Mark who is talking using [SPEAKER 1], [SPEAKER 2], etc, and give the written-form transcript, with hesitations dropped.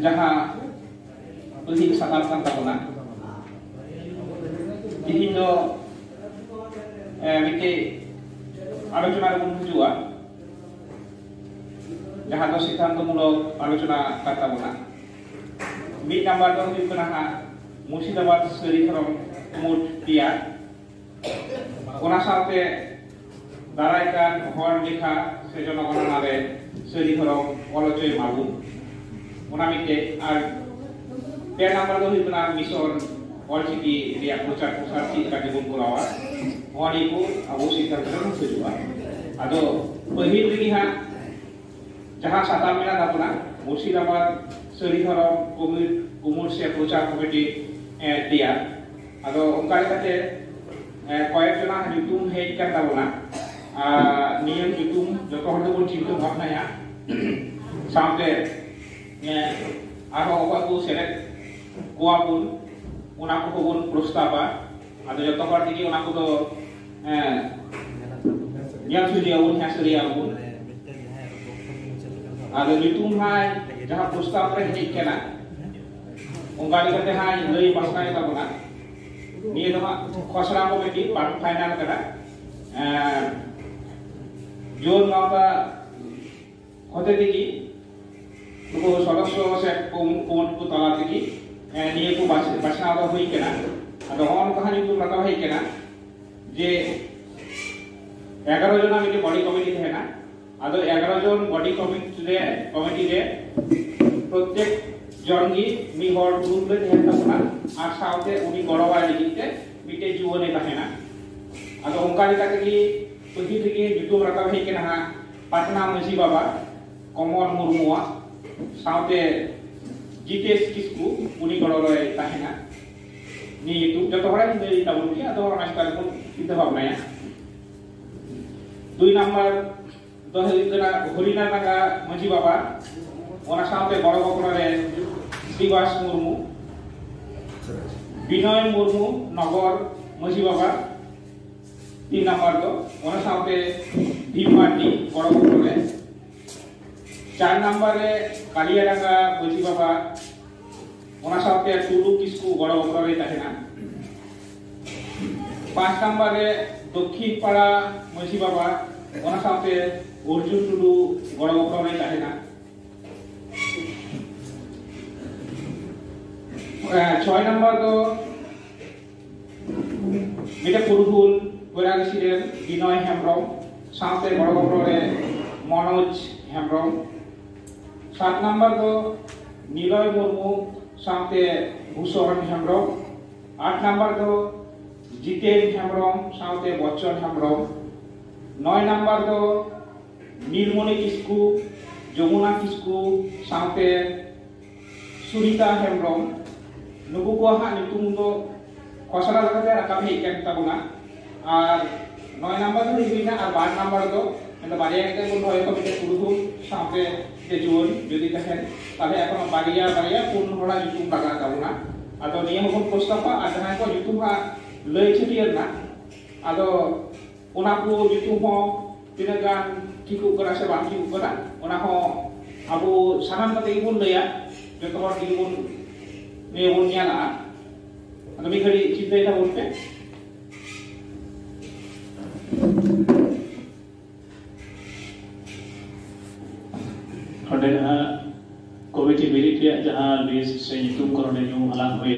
[SPEAKER 1] जहाँ उन्हीं साकार kan tabuna ini do mite आलोचना rebon hujua जहाँ do सिद्धांतमूलक आलोचना kan tabuna mid number do huyuk kana ha Murshidabad Seri Thorong Umut Pia ona saute daraikan hor lekha se jonogona re Seri Thorong Olochoy Mabu ona mite ar pe number do huyuk kana mission Olchiki riak prochar prosar chi ka jebon korawa oni ko abo siddhantoro hujua ado pahil rigi ha jaha satam mena tapuna Murshidabad Seri Thorong Umut se prochar committee dia ado ongka lekate koyek jona nyutum hej kan tabona niyam nyutum joto hor dobon cinta bhabna ya sampe aro oba ko seret koa pun ona ko bon prostaba ado joto hor digi ona ko do nyal sudia un hasriya un ado nyutum hai jaha prostab re hej kana ongka lekate hai lei paskai tabona niye dama khosra committee part final kada jon ngata hote digi ko সদস্য se কোন ko tala digi niye ko basna da hoi kana ado on kahani ko raka hoi kana je 11 জন আমি body committee থাকে না ado 11 জন body committee রে প্রত্যেক জনগি me হর group রে থাকে না আর সাথে উনি গড়ওয়া লিখিতে মিটে জীবনে থাকে না ado ongka lekate gi pagi থেকে যুতুম রাখা হই কেনা হা পাটনা মাঝি বাবা কমল মুরমুয়া সাথে জিতেশ কিসকু উনি গড়ওয়া থাকে না ni itu joto hora ni dari tabun ki ado orang sekali pun kita bab naya 2 number do hikana horina naga maji baba ona সাথে বড় বড় রে দিবাস মুরমু বিনয় মুরমু নগর মাঝি বাবা 3 নাম্বার তো ওনা সাথে ভীমমাটি বড় বড় রে 4 নম্বরে কালিয়াডাঙ্গা মাঝি বাবা ওনা সাথে টুডু কিসকু বড় বড় রে থাকে না 5 নম্বরে দক্ষিণ পাড়া মাঝি বাবা ওনা সাথে অর্জুন টুডু বড় বড় রে থাকে না 6 নম্বর তো মিটা পুরুহুল বৈরাগীর বিনয় হেমব্রম সাথে বড় বড় রে মনোজ হেমব্রম 7 নম্বর তো নিলয় মুরমু সাথে ভূষণ হেমব্রম 8 নম্বর তো জিতেন হেমব্রম সাথে বচ্চন হেমব্রম 9 নম্বর তো নীলমণি কিসকু যমুনা কিসকু সাথে Surita Hembram nuku ko ha nitum do khosara lekate rakam hei kan tabuna ar 9 number do hibina ar 12 number do endo bariya ke bol hoy ko mite puruhu sape je jon jodi tahen tale ekhon bariya pun hola nitum laga tabuna ado niyam ko prostapa ar jahan ko nitum ha lei chetier na ado ona ko nitum ho tinagan thiku kara se bang thiku kara ona ho abu sanam kate bol leya joto hor digi bol मैं वो नहीं आना अभी खड़ी चिंता इधर बोलते
[SPEAKER 2] खड़े जहाँ कमिटी मिली थी जहाँ लिस्ट से यूट्यूब करने जो हलाक हुए